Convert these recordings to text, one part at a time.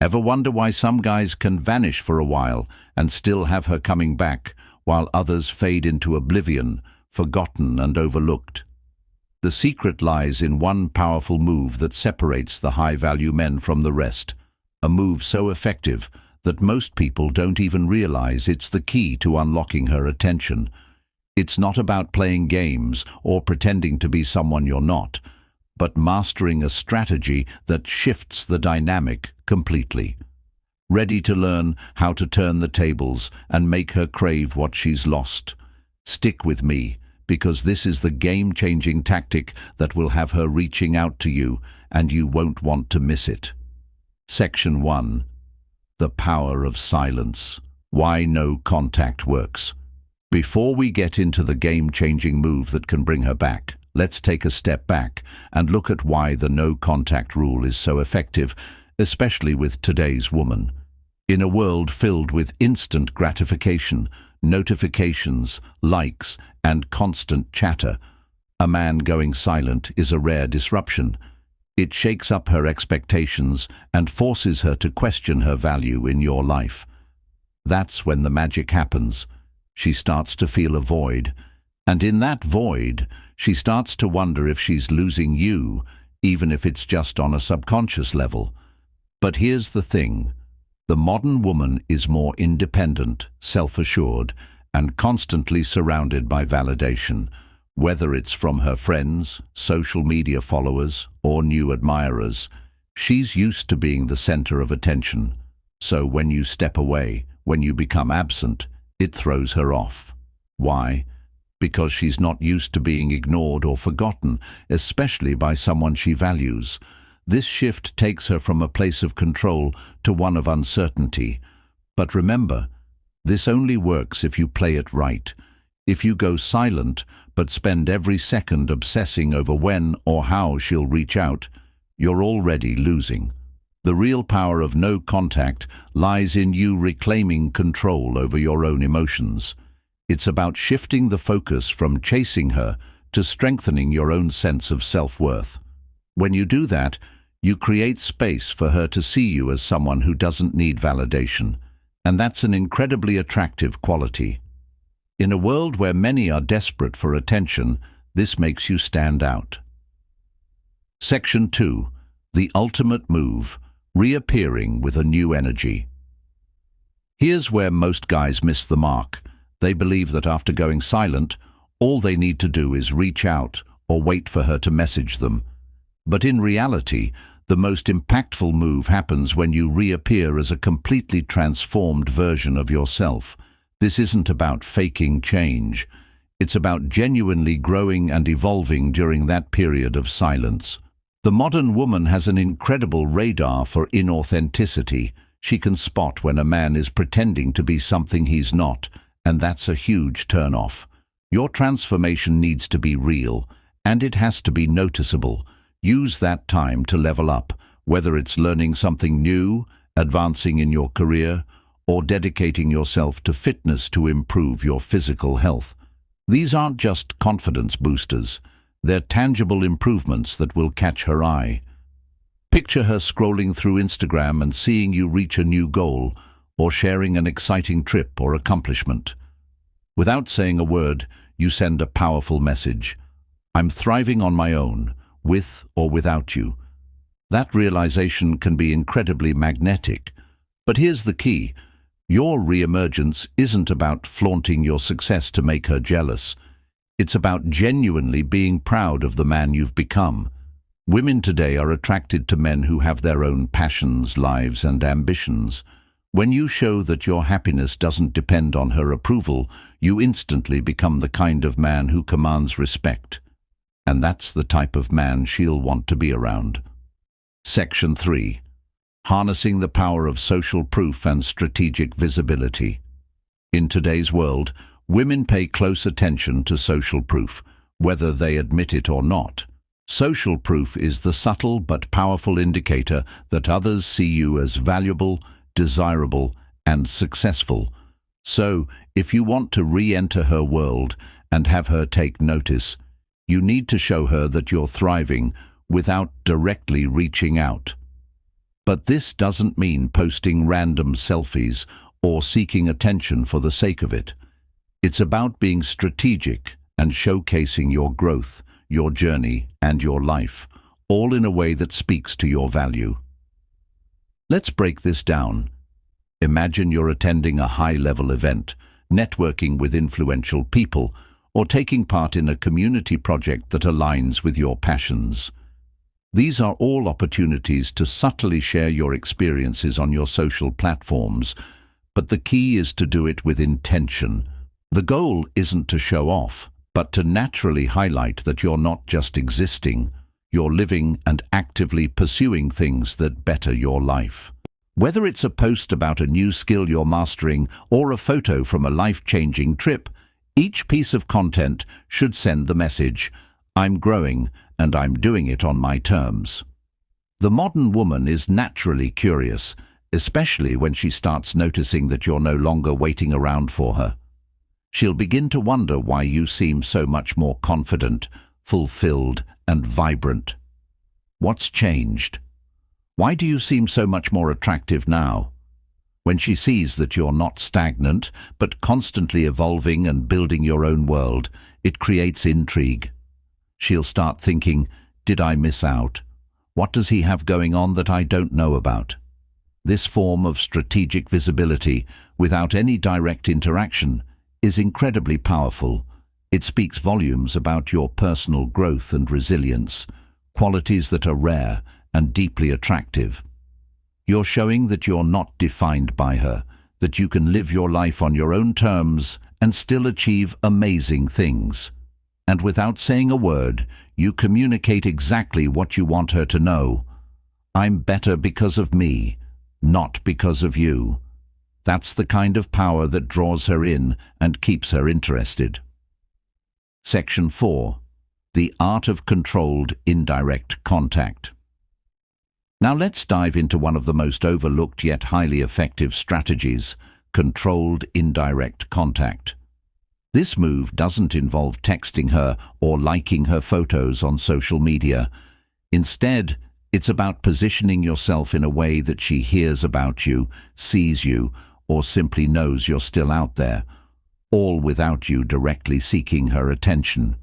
Ever wonder why some guys can vanish for a while and still have her coming back, while others fade into oblivion, forgotten and overlooked? The secret lies in one powerful move that separates the high-value men from the rest, a move so effective that most people don't even realize it's the key to unlocking her attention. It's not about playing games or pretending to be someone you're not, but mastering a strategy that shifts the dynamic completely. Ready to learn how to turn the tables and make her crave what she's lost? Stick with me, because this is the game-changing tactic that will have her reaching out to you, and you won't want to miss it. Section 1. The power of silence. Why no contact works. Before we get into the game-changing move that can bring her back, let's take a step back and look at why the no-contact rule is so effective, especially with today's woman. In a world filled with instant gratification, notifications, likes, and constant chatter, a man going silent is a rare disruption. It shakes up her expectations and forces her to question her value in your life. That's when the magic happens. She starts to feel a void, and in that void, she starts to wonder if she's losing you, even if it's just on a subconscious level. But here's the thing. The modern woman is more independent, self-assured, and constantly surrounded by validation, whether it's from her friends, social media followers, or new admirers. She's used to being the center of attention. So when you step away, when you become absent, it throws her off. Why? Because she's not used to being ignored or forgotten, especially by someone she values. This shift takes her from a place of control to one of uncertainty. But remember, this only works if you play it right. If you go silent, but spend every second obsessing over when or how she'll reach out, you're already losing. The real power of no contact lies in you reclaiming control over your own emotions. It's about shifting the focus from chasing her to strengthening your own sense of self-worth. When you do that, you create space for her to see you as someone who doesn't need validation, and that's an incredibly attractive quality. In a world where many are desperate for attention, this makes you stand out. Section 2. The ultimate move, reappearing with a new energy. Here's where most guys miss the mark. They believe that after going silent, all they need to do is reach out or wait for her to message them. But in reality, the most impactful move happens when you reappear as a completely transformed version of yourself. This isn't about faking change. It's about genuinely growing and evolving during that period of silence. The modern woman has an incredible radar for inauthenticity. She can spot when a man is pretending to be something he's not, and that's a huge turn-off. Your transformation needs to be real, and it has to be noticeable. Use that time to level up, whether it's learning something new, advancing in your career, or dedicating yourself to fitness to improve your physical health. These aren't just confidence boosters. They're tangible improvements that will catch her eye. Picture her scrolling through Instagram and seeing you reach a new goal, or sharing an exciting trip or accomplishment. Without saying a word, you send a powerful message. I'm thriving on my own, with or without you. That realization can be incredibly magnetic. But here's the key. Your reemergence isn't about flaunting your success to make her jealous. It's about genuinely being proud of the man you've become. Women today are attracted to men who have their own passions, lives, and ambitions. When you show that your happiness doesn't depend on her approval, you instantly become the kind of man who commands respect. And that's the type of man she'll want to be around. Section 3. Harnessing the power of social proof and strategic visibility. In today's world, women pay close attention to social proof, whether they admit it or not. Social proof is the subtle but powerful indicator that others see you as valuable, desirable, and successful. So, if you want to re-enter her world and have her take notice, you need to show her that you're thriving without directly reaching out. But this doesn't mean posting random selfies or seeking attention for the sake of it. It's about being strategic and showcasing your growth, your journey, and your life, all in a way that speaks to your value. Let's break this down. Imagine you're attending a high-level event, networking with influential people, or taking part in a community project that aligns with your passions. These are all opportunities to subtly share your experiences on your social platforms, but the key is to do it with intention. The goal isn't to show off, but to naturally highlight that you're not just existing, you're living and actively pursuing things that better your life. Whether it's a post about a new skill you're mastering or a photo from a life-changing trip, each piece of content should send the message, "I'm growing and I'm doing it on my terms." The modern woman is naturally curious, especially when she starts noticing that you're no longer waiting around for her. She'll begin to wonder why you seem so much more confident, fulfilled, and vibrant. What's changed? Why do you seem so much more attractive now? When she sees that you're not stagnant, but constantly evolving and building your own world, it creates intrigue. She'll start thinking, did I miss out? What does he have going on that I don't know about? This form of strategic visibility, without any direct interaction, is incredibly powerful. It speaks volumes about your personal growth and resilience, qualities that are rare and deeply attractive. You're showing that you're not defined by her, that you can live your life on your own terms and still achieve amazing things. And without saying a word, you communicate exactly what you want her to know. I'm better because of me, not because of you. That's the kind of power that draws her in and keeps her interested. Section 4. The Art of Controlled Indirect Contact. Now let's dive into one of the most overlooked yet highly effective strategies, controlled indirect contact. This move doesn't involve texting her or liking her photos on social media. Instead, it's about positioning yourself in a way that she hears about you, sees you, or simply knows you're still out there, all without you directly seeking her attention.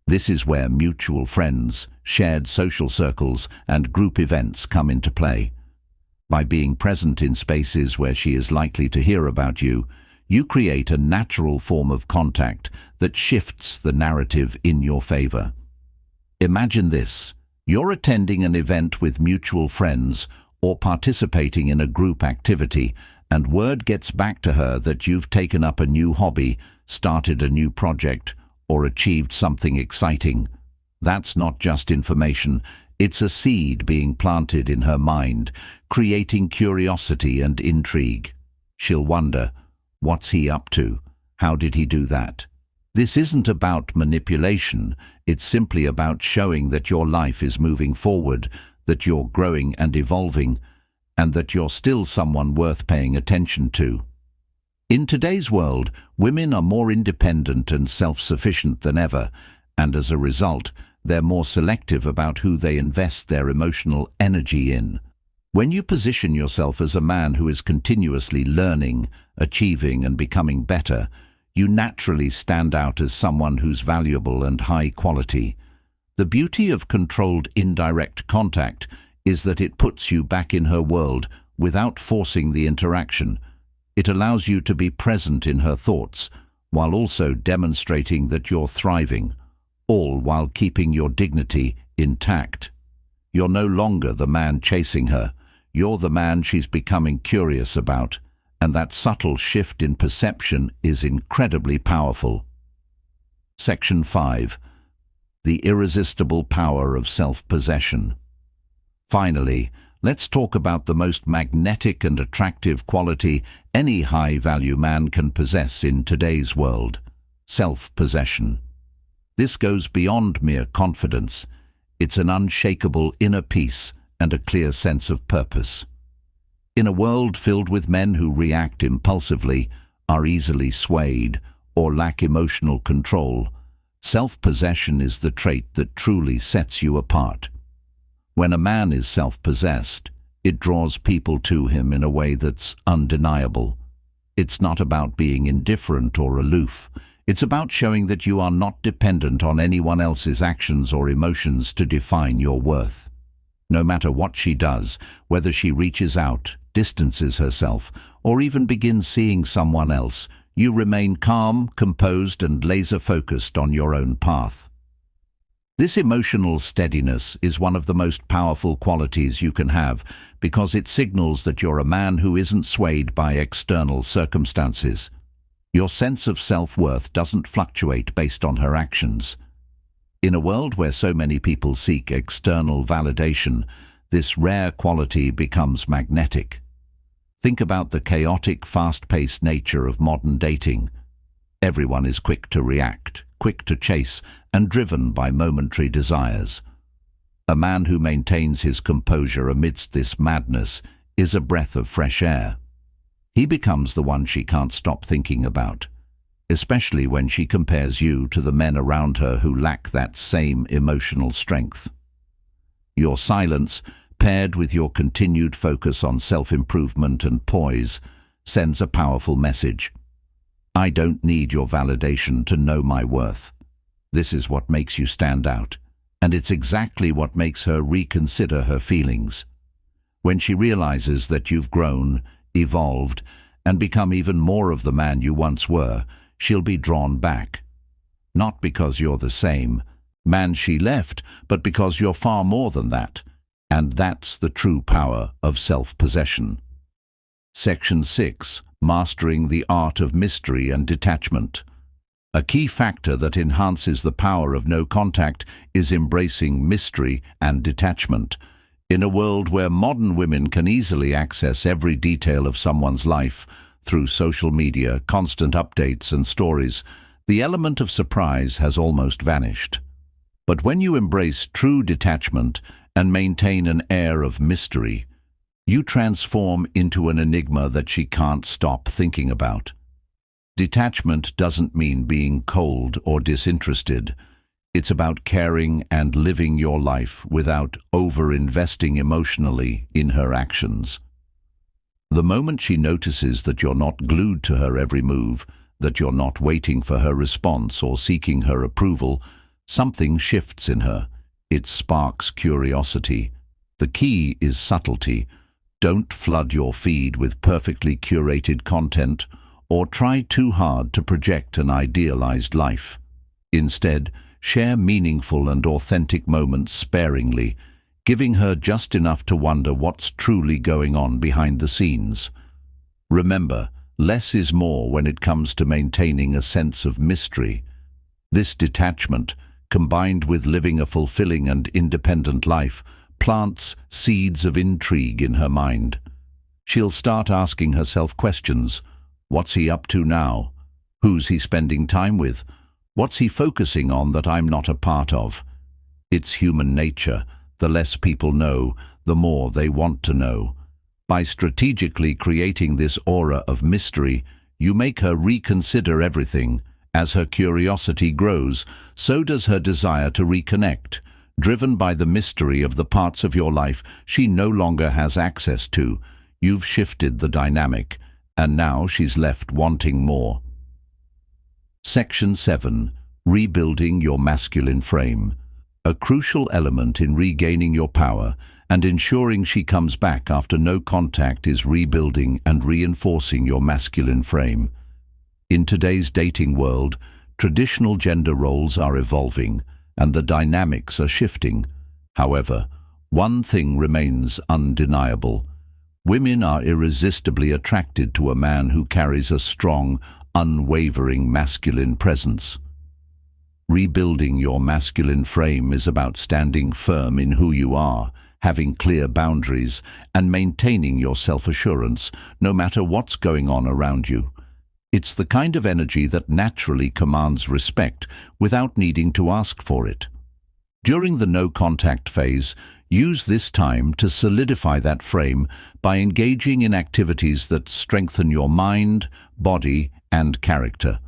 This is where mutual friends, shared social circles, and group events come into play. By being present in spaces where she is likely to hear about you, you create a natural form of contact that shifts the narrative in your favor. Imagine this. You're attending an event with mutual friends or participating in a group activity, and word gets back to her that you've taken up a new hobby, started a new project, or achieved something exciting. That's not just information, it's a seed being planted in her mind, creating curiosity and intrigue. She'll wonder, what's he up to? How did he do that? This isn't about manipulation, it's simply about showing that your life is moving forward, that you're growing and evolving, and that you're still someone worth paying attention to. In today's world, women are more independent and self-sufficient than ever, and as a result, they're more selective about who they invest their emotional energy in. When you position yourself as a man who is continuously learning, achieving, and becoming better, you naturally stand out as someone who's valuable and high quality. The beauty of controlled indirect contact is that it puts you back in her world without forcing the interaction. It allows you to be present in her thoughts, while also demonstrating that you're thriving, all while keeping your dignity intact. You're no longer the man chasing her, you're the man she's becoming curious about, and that subtle shift in perception is incredibly powerful. Section 5. The irresistible power of self-possession. Finally, let's talk about the most magnetic and attractive quality any high-value man can possess in today's world: self-possession. This goes beyond mere confidence. It's an unshakable inner peace and a clear sense of purpose. In a world filled with men who react impulsively, are easily swayed, or lack emotional control, self-possession is the trait that truly sets you apart. When a man is self-possessed, It draws people to him in a way that's undeniable. It's not about being indifferent or aloof. It's about showing that you are not dependent on anyone else's actions or emotions to define your worth. No matter what she does, whether she reaches out, distances herself, or even begins seeing someone else, you remain calm, composed, and laser-focused on your own path. This emotional steadiness is one of the most powerful qualities you can have because it signals that you're a man who isn't swayed by external circumstances. Your sense of self-worth doesn't fluctuate based on her actions. In a world where so many people seek external validation, this rare quality becomes magnetic. Think about the chaotic, fast-paced nature of modern dating. Everyone is quick to react, quick to chase, and driven by momentary desires. A man who maintains his composure amidst this madness is a breath of fresh air. He becomes the one she can't stop thinking about, especially when she compares you to the men around her who lack that same emotional strength. Your silence, paired with your continued focus on self-improvement and poise, sends a powerful message. I don't need your validation to know my worth. This is what makes you stand out, and it's exactly what makes her reconsider her feelings. When she realizes that you've grown, evolved, and become even more of the man you once were, she'll be drawn back. Not because you're the same man she left, but because you're far more than that. And that's the true power of self-possession. Section 6. Mastering the art of mystery and detachment. A key factor that enhances the power of no contact is embracing mystery and detachment. In a world where modern women can easily access every detail of someone's life through social media, constant updates and stories, the element of surprise has almost vanished. But when you embrace true detachment and maintain an air of mystery, you transform into an enigma that she can't stop thinking about. Detachment doesn't mean being cold or disinterested. It's about caring and living your life without over-investing emotionally in her actions. The moment she notices that you're not glued to her every move, that you're not waiting for her response or seeking her approval, something shifts in her. It sparks curiosity. The key is subtlety. Don't flood your feed with perfectly curated content or try too hard to project an idealized life. Instead, share meaningful and authentic moments sparingly, giving her just enough to wonder what's truly going on behind the scenes. Remember, less is more when it comes to maintaining a sense of mystery. This detachment, combined with living a fulfilling and independent life, plants seeds of intrigue in her mind. She'll start asking herself questions. What's he up to now? Who's he spending time with? What's he focusing on that I'm not a part of? It's human nature. The less people know, the more they want to know. By strategically creating this aura of mystery, you make her reconsider everything. As her curiosity grows, so does her desire to reconnect, driven by the mystery of the parts of your life she no longer has access to. You've shifted the dynamic, and now she's left wanting more. Section 7. Rebuilding your masculine frame. A crucial element in regaining your power and ensuring she comes back after no contact is rebuilding and reinforcing your masculine frame. In today's dating world, traditional gender roles are evolving and the dynamics are shifting. However, one thing remains undeniable. Women are irresistibly attracted to a man who carries a strong, unwavering masculine presence. Rebuilding your masculine frame is about standing firm in who you are, having clear boundaries, and maintaining your self-assurance, no matter what's going on around you. It's the kind of energy that naturally commands respect without needing to ask for it. During the no-contact phase, use this time to solidify that frame by engaging in activities that strengthen your mind, body, and character.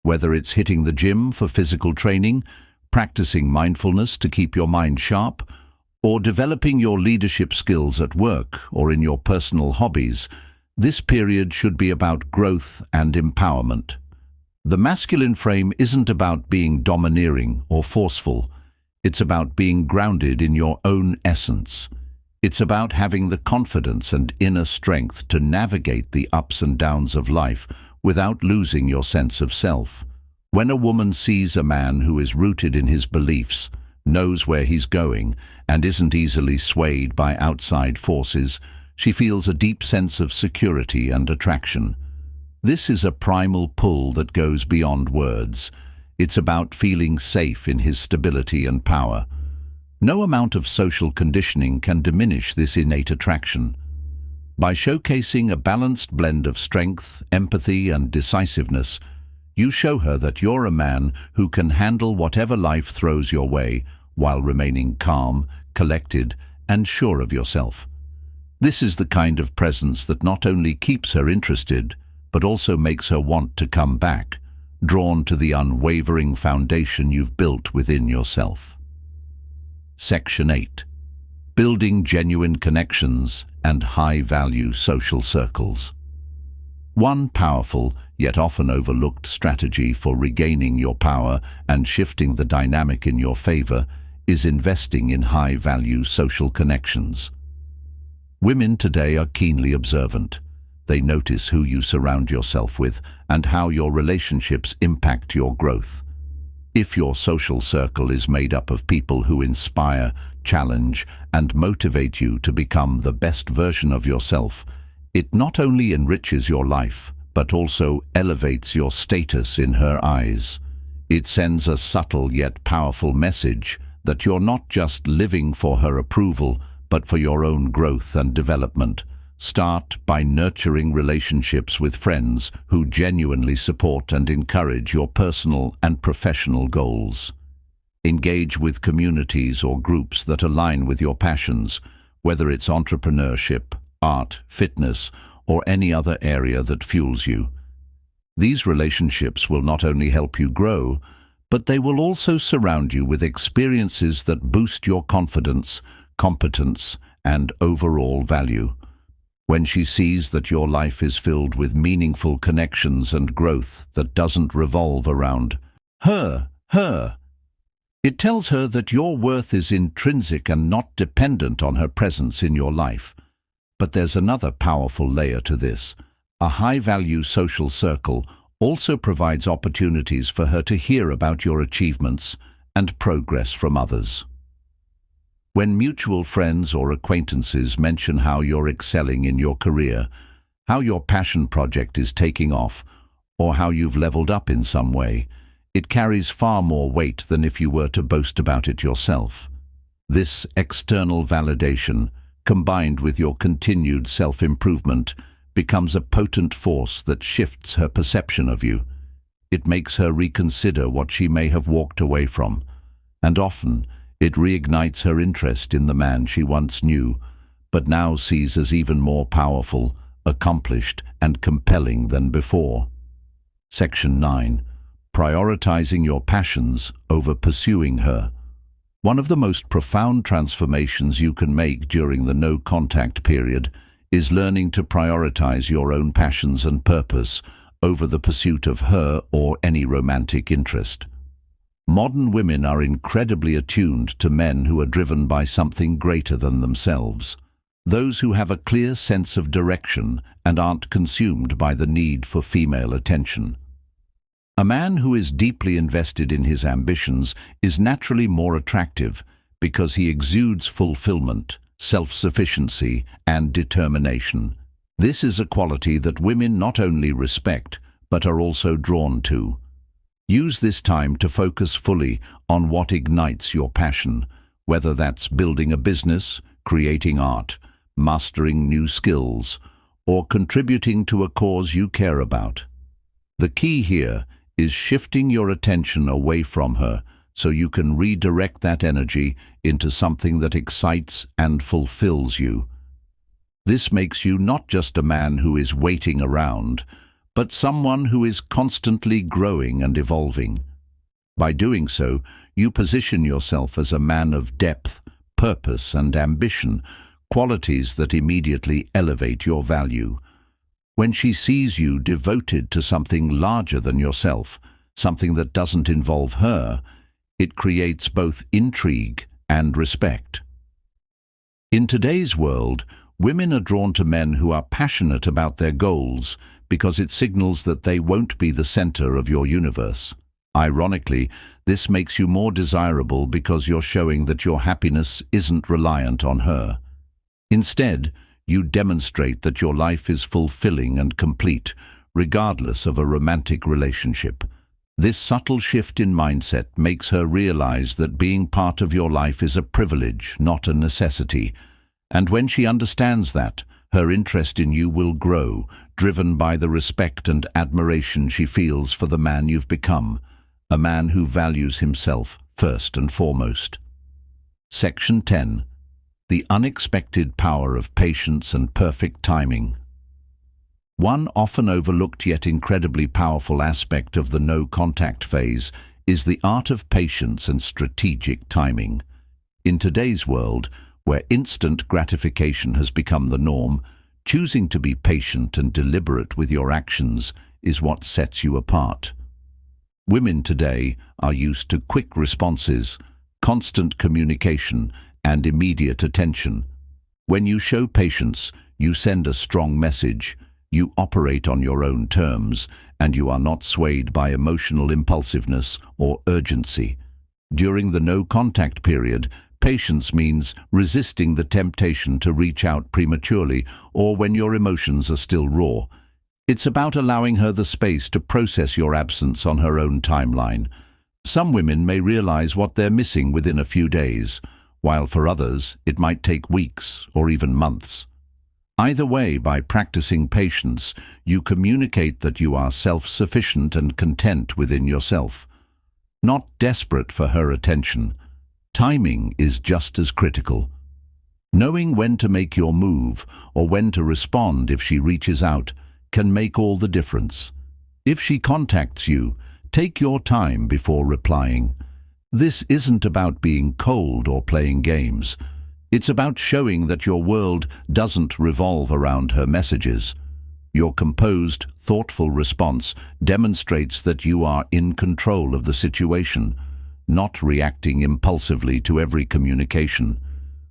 Whether it's hitting the gym for physical training, practicing mindfulness to keep your mind sharp, or developing your leadership skills at work or in your personal hobbies, this period should be about growth and empowerment. The masculine frame isn't about being domineering or forceful. It's about being grounded in your own essence. It's about having the confidence and inner strength to navigate the ups and downs of life without losing your sense of self. When a woman sees a man who is rooted in his beliefs, knows where he's going, and isn't easily swayed by outside forces, she feels a deep sense of security and attraction. This is a primal pull that goes beyond words. It's about feeling safe in his stability and power. No amount of social conditioning can diminish this innate attraction. By showcasing a balanced blend of strength, empathy, and decisiveness, you show her that you're a man who can handle whatever life throws your way while remaining calm, collected, and sure of yourself. This is the kind of presence that not only keeps her interested, but also makes her want to come back, drawn to the unwavering foundation you've built within yourself. Section 8. Building genuine connections and high-value social circles. One powerful, yet often overlooked strategy for regaining your power and shifting the dynamic in your favor is investing in high-value social connections. Women today are keenly observant. They notice who you surround yourself with and how your relationships impact your growth. If your social circle is made up of people who inspire, challenge, and motivate you to become the best version of yourself, it not only enriches your life, but also elevates your status in her eyes. It sends a subtle yet powerful message that you're not just living for her approval, but for your own growth and development. Start by nurturing relationships with friends who genuinely support and encourage your personal and professional goals. Engage with communities or groups that align with your passions, whether it's entrepreneurship, art, fitness, or any other area that fuels you. These relationships will not only help you grow, but they will also surround you with experiences that boost your confidence, competence, and overall value. When she sees that your life is filled with meaningful connections and growth that doesn't revolve around her, it tells her that your worth is intrinsic and not dependent on her presence in your life. But there's another powerful layer to this. A high-value social circle also provides opportunities for her to hear about your achievements and progress from others. When mutual friends or acquaintances mention how you're excelling in your career, how your passion project is taking off, or how you've leveled up in some way, it carries far more weight than if you were to boast about it yourself. This external validation, combined with your continued self-improvement, becomes a potent force that shifts her perception of you. It makes her reconsider what she may have walked away from, and often it reignites her interest in the man she once knew, but now sees as even more powerful, accomplished, and compelling than before. Section 9. Prioritizing your passions over pursuing her. One of the most profound transformations you can make during the no-contact period is learning to prioritize your own passions and purpose over the pursuit of her or any romantic interest. Modern women are incredibly attuned to men who are driven by something greater than themselves, those who have a clear sense of direction and aren't consumed by the need for female attention. A man who is deeply invested in his ambitions is naturally more attractive because he exudes fulfillment, self-sufficiency, and determination. This is a quality that women not only respect, but are also drawn to. Use this time to focus fully on what ignites your passion, whether that's building a business, creating art, mastering new skills, or contributing to a cause you care about. The key here is shifting your attention away from her so you can redirect that energy into something that excites and fulfills you. This makes you not just a man who is waiting around, but someone who is constantly growing and evolving. By doing so, you position yourself as a man of depth, purpose and ambition, qualities that immediately elevate your value. When she sees you devoted to something larger than yourself, something that doesn't involve her, it creates both intrigue and respect. In today's world, women are drawn to men who are passionate about their goals because it signals that they won't be the center of your universe. Ironically, this makes you more desirable because you're showing that your happiness isn't reliant on her. Instead, you demonstrate that your life is fulfilling and complete, regardless of a romantic relationship. This subtle shift in mindset makes her realize that being part of your life is a privilege, not a necessity. And when she understands that, her interest in you will grow, driven by the respect and admiration she feels for the man you've become, a man who values himself first and foremost. Section 10. The unexpected power of patience and perfect timing. One often overlooked yet incredibly powerful aspect of the no-contact phase is the art of patience and strategic timing. In today's world, where instant gratification has become the norm, choosing to be patient and deliberate with your actions is what sets you apart. Women today are used to quick responses, constant communication, and immediate attention. When you show patience, you send a strong message, you operate on your own terms, and you are not swayed by emotional impulsiveness or urgency. During the no-contact period, patience means resisting the temptation to reach out prematurely or when your emotions are still raw. It's about allowing her the space to process your absence on her own timeline. Some women may realize what they're missing within a few days, while for others it might take weeks or even months. Either way, by practicing patience, you communicate that you are self-sufficient and content within yourself, not desperate for her attention. Timing is just as critical. Knowing when to make your move or when to respond if she reaches out can make all the difference. If she contacts you, take your time before replying. This isn't about being cold or playing games. It's about showing that your world doesn't revolve around her messages. Your composed, thoughtful response demonstrates that you are in control of the situation, not reacting impulsively to every communication.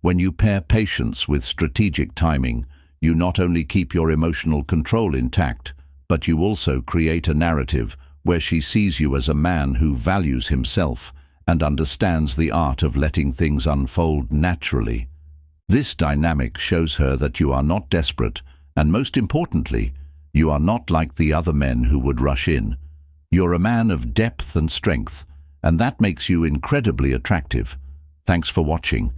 When you pair patience with strategic timing, you not only keep your emotional control intact, but you also create a narrative where she sees you as a man who values himself and understands the art of letting things unfold naturally. This dynamic shows her that you are not desperate, and most importantly, you are not like the other men who would rush in. You're a man of depth and strength, and that makes you incredibly attractive. Thanks for watching.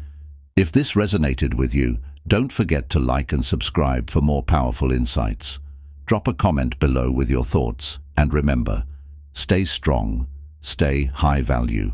If this resonated with you, don't forget to like and subscribe for more powerful insights. Drop a comment below with your thoughts, and remember, stay strong, stay high value.